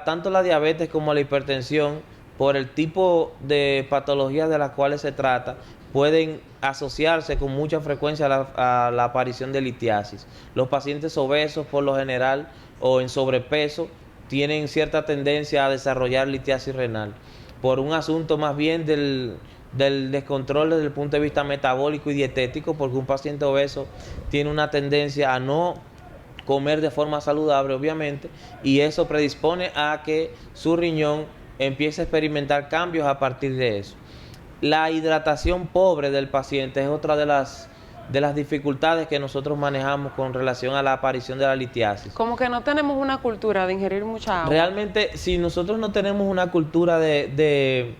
S2: Tanto la diabetes como la hipertensión, por el tipo de patologías de las cuales se trata, pueden asociarse con mucha frecuencia a la aparición de litiasis. Los pacientes obesos, por lo general, o en sobrepeso, tienen cierta tendencia a desarrollar litiasis renal, por un asunto más bien del descontrol desde el punto de vista metabólico y dietético, porque un paciente obeso tiene una tendencia a no comer de forma saludable, obviamente, y eso predispone a que su riñón empiece a experimentar cambios a partir de eso. La hidratación pobre del paciente es otra de las dificultades que nosotros manejamos con relación a la aparición de la litiasis.
S7: Como que no tenemos una cultura de ingerir mucha agua.
S2: Realmente, si nosotros no tenemos una cultura de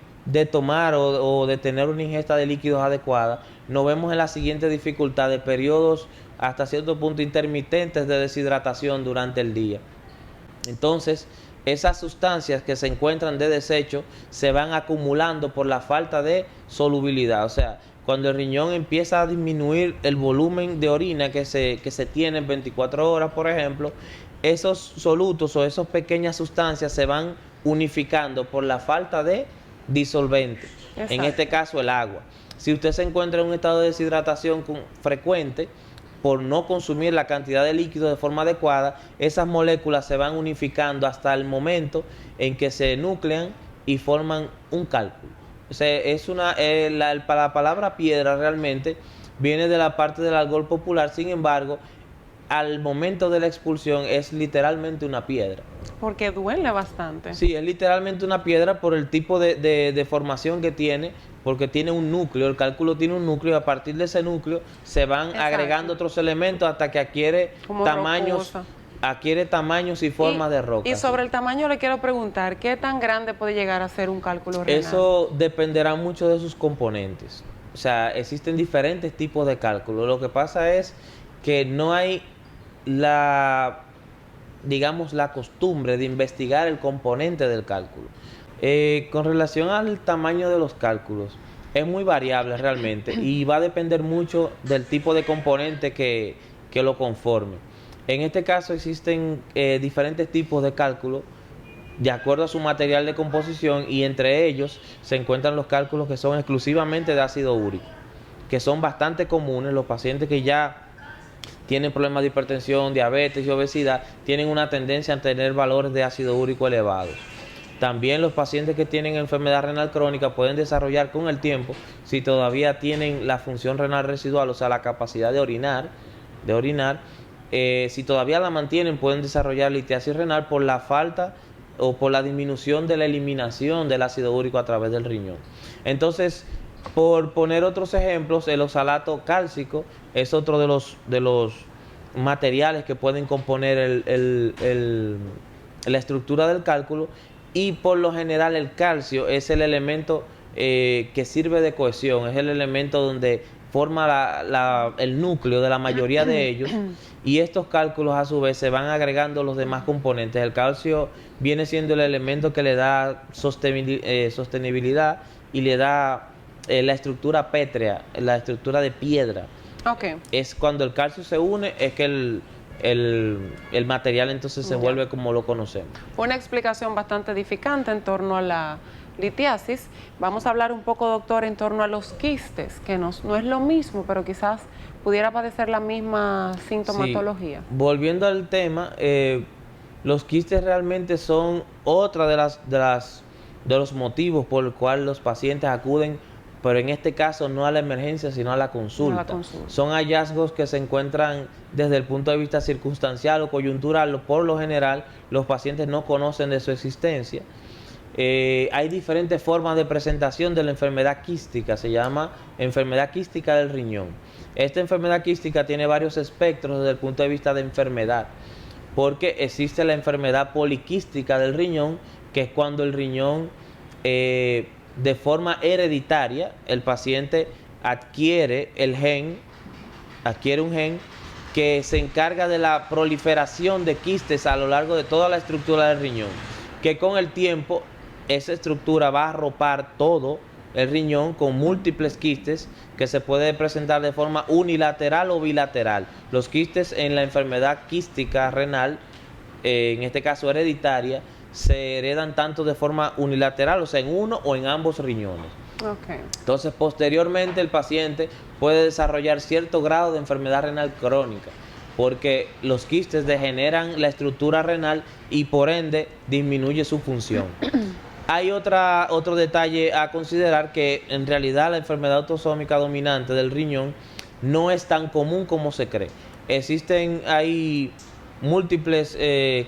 S2: tomar o de tener una ingesta de líquidos adecuada, nos vemos en la siguiente dificultad de periodos hasta cierto punto intermitentes de deshidratación durante el día. Entonces, esas sustancias que se encuentran de desecho se van acumulando por la falta de solubilidad. O sea, cuando el riñón empieza a disminuir el volumen de orina que se tiene en 24 horas, por ejemplo, esos solutos o esas pequeñas sustancias se van unificando por la falta de disolvente. Exacto. En este caso el agua. Si usted se encuentra en un estado de deshidratación frecuente por no consumir la cantidad de líquido de forma adecuada, esas moléculas se van unificando hasta el momento en que se nuclean y forman un cálculo. O sea, la palabra piedra realmente viene de la parte del argot popular. Sin embargo, al momento de la expulsión es literalmente una piedra.
S7: Porque duele bastante.
S2: Sí, es literalmente una piedra por el tipo de formación que tiene porque tiene un núcleo, el cálculo tiene un núcleo y a partir de ese núcleo se van agregando otros elementos hasta que adquiere tamaños y formas de roca.
S7: Y sobre el tamaño le quiero preguntar, ¿qué tan grande puede llegar a ser un cálculo renal?
S2: Eso dependerá mucho de sus componentes. O sea, existen diferentes tipos de cálculo. Lo que pasa es que no hay la costumbre de investigar el componente del cálculo. Con relación al tamaño de los cálculos, es muy variable realmente y va a depender mucho del tipo de componente que lo conforme. En este caso existen diferentes tipos de cálculos de acuerdo a su material de composición y entre ellos se encuentran los cálculos que son exclusivamente de ácido úrico, que son bastante comunes. Los pacientes que ya tienen problemas de hipertensión, diabetes y obesidad tienen una tendencia a tener valores de ácido úrico elevados. También los pacientes que tienen enfermedad renal crónica pueden desarrollar con el tiempo, si todavía tienen la función renal residual, o sea, la capacidad de orinar, si todavía la mantienen, pueden desarrollar litiasis renal por la falta o por la disminución de la eliminación del ácido úrico a través del riñón. Entonces, por poner otros ejemplos, el oxalato cálcico es otro de los materiales que pueden componer la estructura del cálculo, y por lo general el calcio es el elemento que sirve de cohesión, es el elemento donde forma el núcleo de la mayoría de ellos, y estos cálculos a su vez se van agregando los demás componentes. El calcio viene siendo el elemento que le da sostenibilidad y le da la estructura pétrea, la estructura de piedra.
S7: Okay.
S2: Es cuando el calcio se une, es que el material entonces se vuelve como lo conocemos.
S7: Una explicación bastante edificante en torno a la litiasis. Vamos a hablar un poco, doctor, en torno a los quistes, que no es lo mismo, pero quizás pudiera padecer la misma sintomatología.
S2: Sí. Volviendo al tema, los quistes realmente son otra de los motivos por el cual los pacientes acuden, pero en este caso no a la emergencia, sino a la consulta. Son hallazgos que se encuentran desde el punto de vista circunstancial o coyuntural. Por lo general, los pacientes no conocen de su existencia. Hay diferentes formas de presentación de la enfermedad quística, se llama enfermedad quística del riñón. Esta enfermedad quística tiene varios espectros desde el punto de vista de enfermedad, porque existe la enfermedad poliquística del riñón, que es cuando el riñón de forma hereditaria, el paciente adquiere un gen que se encarga de la proliferación de quistes a lo largo de toda la estructura del riñón, que con el tiempo esa estructura va a arropar todo el riñón con múltiples quistes que se puede presentar de forma unilateral o bilateral. Los quistes en la enfermedad quística renal, en este caso hereditaria, se heredan tanto de forma unilateral, o sea, en uno o en ambos riñones.
S7: Okay.
S2: Entonces, posteriormente el paciente puede desarrollar cierto grado de enfermedad renal crónica, porque los quistes degeneran la estructura renal y por ende disminuye su función. Hay otro detalle a considerar, que en realidad la enfermedad autosómica dominante del riñón no es tan común como se cree. Hay múltiples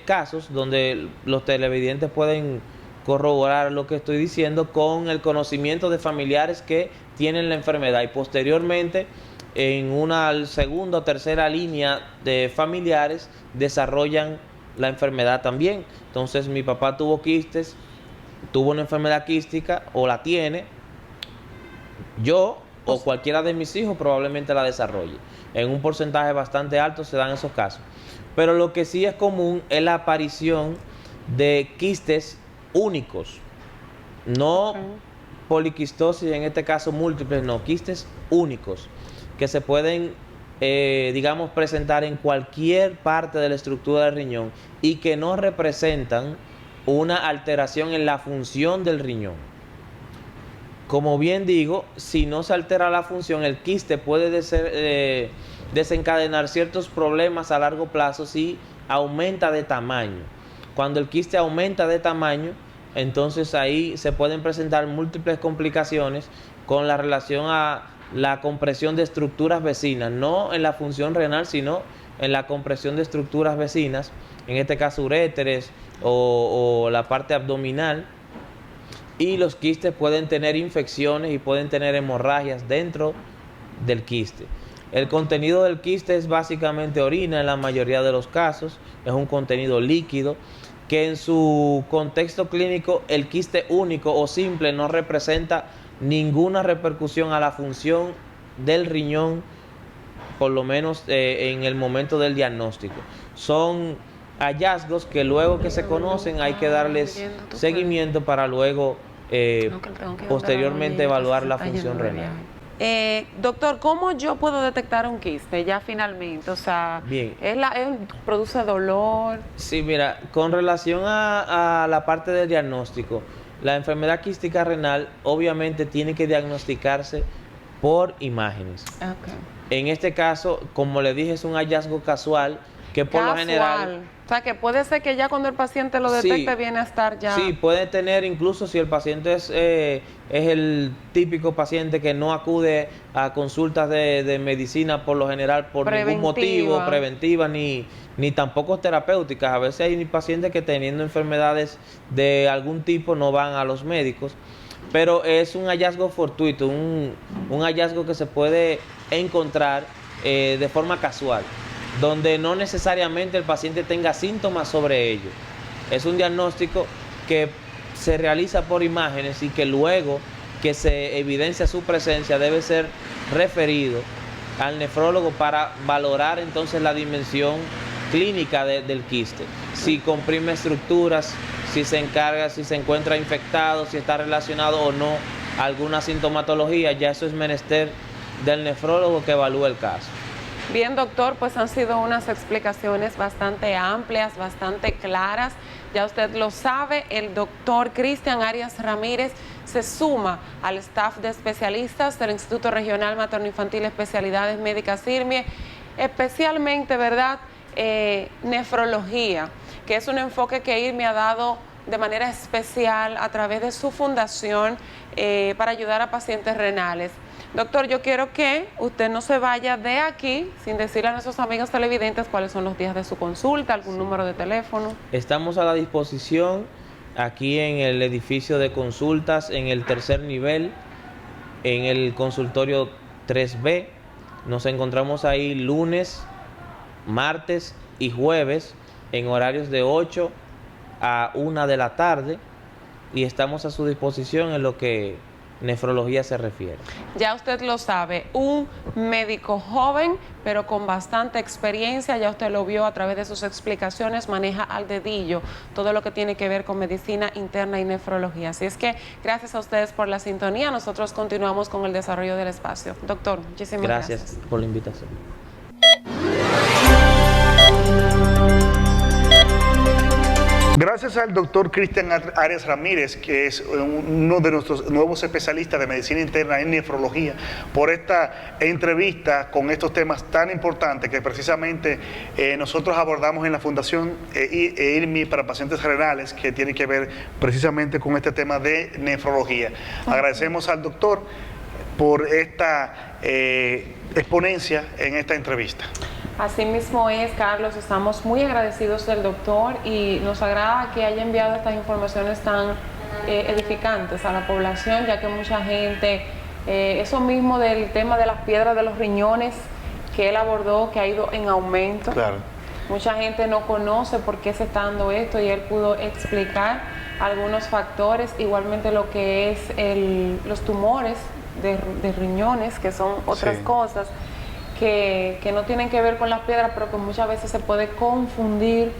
S2: casos donde los televidentes pueden corroborar lo que estoy diciendo con el conocimiento de familiares que tienen la enfermedad y posteriormente en una segunda o tercera línea de familiares desarrollan la enfermedad también. Entonces mi papá tuvo quistes, tuvo una enfermedad quística o la tiene, yo o cualquiera de mis hijos probablemente la desarrolle. En un porcentaje bastante alto se dan esos casos. Pero lo que sí es común es la aparición de quistes únicos, no poliquistosis, en este caso múltiples, no, quistes únicos, que se pueden, presentar en cualquier parte de la estructura del riñón y que no representan una alteración en la función del riñón. Como bien digo, si no se altera la función, el quiste puede desencadenar ciertos problemas a largo plazo si aumenta de tamaño. Cuando el quiste aumenta de tamaño, entonces ahí se pueden presentar múltiples complicaciones con la relación a la compresión de estructuras vecinas, no en la función renal, sino en la compresión de estructuras vecinas, en este caso uréteres o la parte abdominal, y los quistes pueden tener infecciones y pueden tener hemorragias dentro del quiste. El contenido del quiste es básicamente orina en la mayoría de los casos, es un contenido líquido que en su contexto clínico el quiste único o simple no representa ninguna repercusión a la función del riñón, por lo menos en el momento del diagnóstico. Son hallazgos que luego que se conocen hay que darles seguimiento para luego posteriormente evaluar la función renal.
S1: Doctor, ¿cómo yo puedo detectar un quiste ya finalmente? O sea,
S2: bien.
S1: ¿Produce dolor?
S2: Sí, mira, con relación a la parte del diagnóstico, la enfermedad quística renal obviamente tiene que diagnosticarse por imágenes.
S1: Okay.
S2: En este caso, como le dije, es un hallazgo casual que por lo general...
S1: O sea, que puede ser que ya cuando el paciente lo detecte viene a estar ya...
S2: Sí, puede tener, incluso si el paciente es el típico paciente que no acude a consultas de medicina por lo general por ningún motivo, preventiva ni tampoco terapéuticas. A veces hay pacientes que teniendo enfermedades de algún tipo no van a los médicos, pero es un hallazgo fortuito, un hallazgo que se puede encontrar de forma casual, donde no necesariamente el paciente tenga síntomas sobre ello. Es un diagnóstico que se realiza por imágenes y que luego que se evidencia su presencia debe ser referido al nefrólogo para valorar entonces la dimensión clínica del quiste. Si comprime estructuras, si se encuentra infectado, si está relacionado o no a alguna sintomatología, ya eso es menester del nefrólogo que evalúe el caso.
S1: Bien, doctor, pues han sido unas explicaciones bastante amplias, bastante claras. Ya usted lo sabe, el doctor Cristian Arias Ramírez se suma al staff de especialistas del Instituto Regional Materno-Infantil Especialidades Médicas IRMIE, especialmente, ¿verdad?, nefrología, que es un enfoque que IRMIE ha dado de manera especial a través de su fundación para ayudar a pacientes renales. Doctor, yo quiero que usted no se vaya de aquí sin decirle a nuestros amigos televidentes cuáles son los días de su consulta, algún número de teléfono.
S2: Estamos a la disposición aquí en el edificio de consultas, en el tercer nivel, en el consultorio 3B. Nos encontramos ahí lunes, martes y jueves en horarios de 8 a 1 de la tarde y estamos a su disposición en lo que nefrología se refiere.
S1: Ya usted lo sabe, un médico joven pero con bastante experiencia, ya usted lo vio a través de sus explicaciones, maneja al dedillo todo lo que tiene que ver con medicina interna y nefrología. Así es que gracias a ustedes por la sintonía, nosotros continuamos con el desarrollo del espacio. Doctor, muchísimas gracias.
S2: Gracias por la invitación.
S5: Gracias al doctor Cristian Arias Ramírez, que es uno de nuestros nuevos especialistas de medicina interna en nefrología, por esta entrevista con estos temas tan importantes que precisamente nosotros abordamos en la Fundación IRMI para pacientes renales, que tiene que ver precisamente con este tema de nefrología. Agradecemos al doctor por esta exponencia en esta entrevista.
S1: Así mismo es, Carlos, estamos muy agradecidos del doctor y nos agrada que haya enviado estas informaciones tan edificantes a la población, ya que mucha gente, eso mismo del tema de las piedras de los riñones que él abordó, que ha ido en aumento.
S5: Claro.
S1: Mucha gente no conoce por qué se está dando esto y él pudo explicar algunos factores, igualmente lo que es los tumores de riñones, que son otras cosas. Que no tienen que ver con las piedras, pero que muchas veces se puede confundir.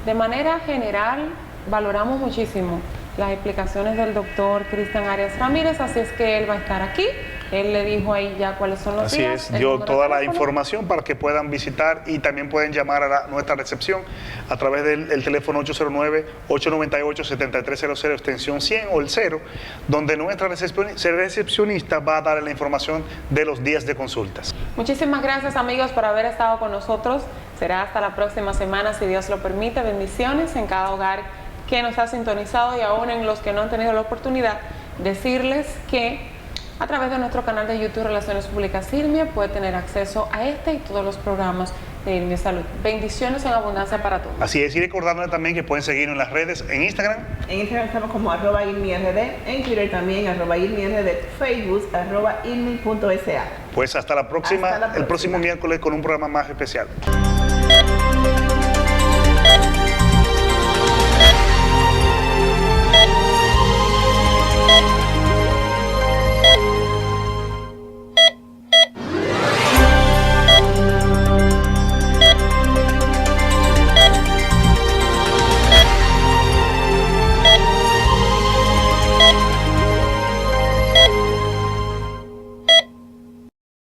S1: De manera general, valoramos muchísimo las explicaciones del doctor Cristian Arias Ramírez, así es que él va a estar aquí. Él le dijo ahí ya cuáles son los días.
S5: Así es, dio toda la información para que puedan visitar y también pueden llamar a nuestra recepción a través del teléfono 809-898-7300, extensión 100 o el 0, donde nuestra recepcionista va a dar la información de los días de consultas.
S1: Muchísimas gracias, amigos, por haber estado con nosotros. Será hasta la próxima semana, si Dios lo permite. Bendiciones en cada hogar que nos ha sintonizado y aún en los que no han tenido la oportunidad. Decirles que a través de nuestro canal de YouTube Relaciones Públicas IRMIE puede tener acceso a este y todos los programas de Irmi Salud. Bendiciones en abundancia para todos.
S5: Así es, y recordándole también que pueden seguirnos en las redes, en Instagram.
S4: En Instagram estamos como @IrmiRD, en Twitter también @IrmiRD, Facebook @Irmi.sa.
S5: Pues hasta la próxima, el próximo miércoles con un programa más especial.